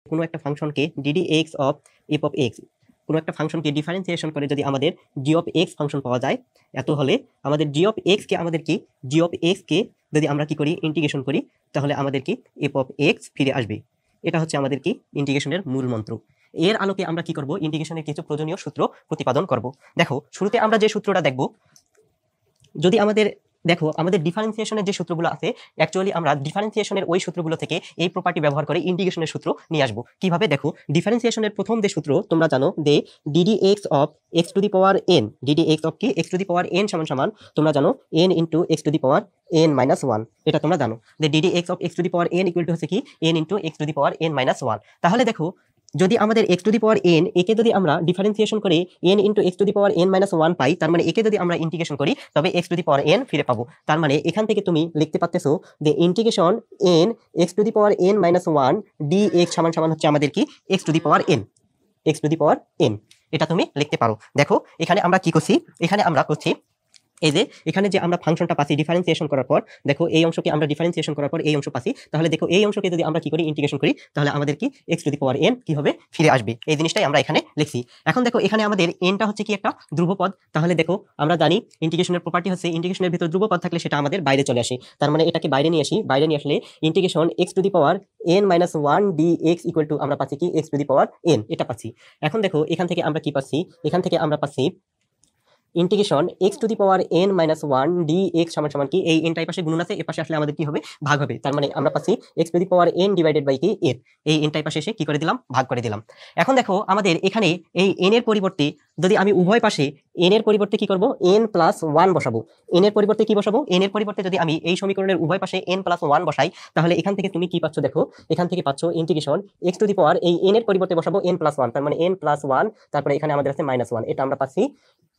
কোনো একটা ফাংশনকে DD x of F of x, কোনো একটা ফাংশনকে ডিফারেন্সিয়েশন করে যদি আমাদের জি অফ এক্স ফাংশন পাওয়া যায়, এত হলে আমাদের জি অফ এক্স কে আমাদের কি জি অফ এক্স কে যদি আমরা কি করি ইন্টিগ্রেশন করি, তাহলে আমাদের কি এফ অফ এক্স ফিরে আসবে। এটা হচ্ছে আমাদের কি ইন্টিগ্রেশনের মূল মন্ত্র। এর আলোকে আমরা কি করব, ইন্টিগ্রেশনের কিছু প্রয়োজনীয় সূত্র প্রতিপাদন করব। দেখো শুরুতে আমরা যে সূত্রটা দেখব, যদি আমাদের দেখো আমাদের ডিফারেন্সিয়েশনের যে সূত্রগুলো আছে, অ্যাকচুয়ালি আমরা ডিফারেন্সিয়েশনের ওই সূত্রগুলো থেকে এই প্রপার্টি ব্যবহার করে ইন্টিগ্রেশনের সূত্র নিয়ে আসবো। কিভাবে দেখো, ডিফারেন্সিয়েশনের প্রথম যে সূত্র তোমরা জানো যে d d x of x to the power n, d d x of কি x to the power n সমান সমান তোমরা জানো n into x to the power n minus one. এটা তোমরা জানো যে d d x of x to the power n equal to হচ্ছে কি n into x to the power n minus one. তাহলে দেখো যদি আমাদের x to the power n একে যদি আমরা ডিফারেন্সিয়েশন করে n into x to the power n minus one পাই, তার মানে একে যদি আমরা ইন্টিগ্রেশন করি তবে x to the power n ফিরে পাবো। তার মানে এখান থেকে তুমি লিখতে পারতেছো যে integration N x to the power n minus one D x সমান সমান হচ্ছে আমাদের কি x to the power N, x to the power N. এটা তুমি লিখতে পারো। দেখো এখানে আমরা কি করছি, এখানে আমরা করছি এই যে এখানে যে আমরা ফাংশনটা পাচ্ছি ডিফারেন্সিয়েশন করার পর, দেখো এই অংশকে আমরা ডিফারেন্সিয়েশন করার পর এই অংশ পাচ্ছি, তাহলে দেখো এই অংশকে যদি আমরা কি করি ইন্টিগ্রেশন করি, তাহলে আমাদের কি x to the power N কি হবে ফিরে আসবে। এই জিনিসটাই আমরা এখানে লিখছি। এখন দেখো এখানে আমাদের এনটা হচ্ছে কি একটা ধ্রুবপদ, তাহলে দেখো আমরা জানি ইন্টিগ্রেশনের প্রপার্টি হচ্ছে ইন্টিগ্রেশনের ভিতর ধ্রুবপদ থাকলে সেটা আমাদের বাইরে চলে আসে। তার মানে এটাকে বাইরে নিয়ে আসি, বাইরে নিয়ে আসলে integration x to the power n minus one D x equal to আমরা পাচ্ছি কি x to the power N, এটা পাচ্ছি। এখন দেখো এখান থেকে আমরা কি পাচ্ছি, এখান থেকে আমরা পাচ্ছি integration x to the power n minus one D x সমান সমান কি এই এনটা এই পাশে গুণন আছে, এ পাশে আসলে আমাদের কি হবে ভাগ হবে। তার মানে আমরা পাচ্ছি x to the power n divided by কি এন, এই এনটা এই পাশে এসে কি করে দিলাম ভাগ করে দিলাম। এখন দেখো আমাদের এখানে এই এন এর পরিবর্তে যদি আমি উভয় পাশে এন এর পরিবর্তে কি করব এন প্লাস ওয়ান বসাবো, এন এর পরিবর্তে কি বসাবো, এন এর পরিবর্তে যদি আমি এই সমীকরণের উভয় পাশে এন প্লাস ওয়ান বসাই, তাহলে এখান থেকে তুমি কি পাচ্ছ, দেখো এখান থেকে পাচ্ছ ইন্টিগ্রেশন এক্স টু দি পাওয়ার এই এন এর পরিবর্তে বসাবো এন প্লাস ওয়ান, তার মানে এন প্লাস ওয়ান, তারপরে এখানে আমাদের আছে মাইনাস ওয়ান, এটা আমরা পাচ্ছি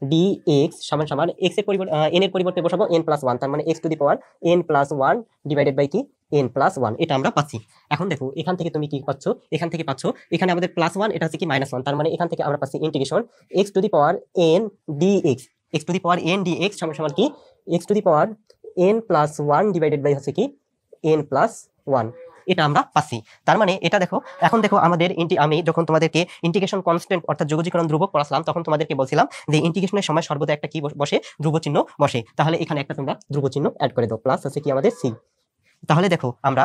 ডি এক্স সমান সমান এক্স এর পরিবর্তে এন এর পরিবর্তে বসাবো এন প্লাস ওয়ান, তার মানে x to the power n plus one divided by কি এন প্লাস ওয়ান, এটা আমরা পাচ্ছি। এখন দেখো এখান থেকে তুমি কি পাচ্ছ, এখান থেকে পাচ্ছ এখানে আমাদের প্লাস ওয়ান, এটা হচ্ছে কি মাইনাস ওয়ান, তার মানে এখান থেকে আমরা পাচ্ছি integration x to the power n d x, x to the power n d x সমান সমান কি x to the power n plus one divided by হচ্ছে কি এন প্লাস ওয়ান, এটা আমরা পাচ্ছি। তার মানে এটা দেখো, এখন দেখো আমাদের আমি যখন তোমাদেরকে ইন্টিগ্রেশন কনস্ট্যান্ট অর্থাৎ যোগজীকরণ ধ্রুবক পড়াছিলাম, তখন তোমাদেরকে বলছিলাম যে ইন্টিগ্রেশনের সময় সর্বদা একটা কি বসে ধ্রুব চিহ্ন বসে, তাহলে এখানে একটা তোমরা ধ্রুব চিহ্ন অ্যাড করে দাও, প্লাস হচ্ছে কি আমাদের সি। তাহলে দেখো আমরা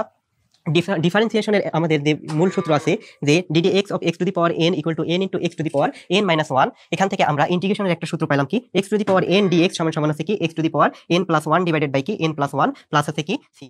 ডিফারেন্সিয়েশনের আমাদের যে মূল সূত্র আছে যে d d x of x to the power n equal two N into x to the power n minus one, এখান থেকে আমরা ইন্টিগ্রেশনের একটা সূত্র পাইলাম কি x to the power n d x সমান সমান আছে কি x to the power n plus one divided by কি এন প্লাস ওয়ান প্লাস আছে কি সি।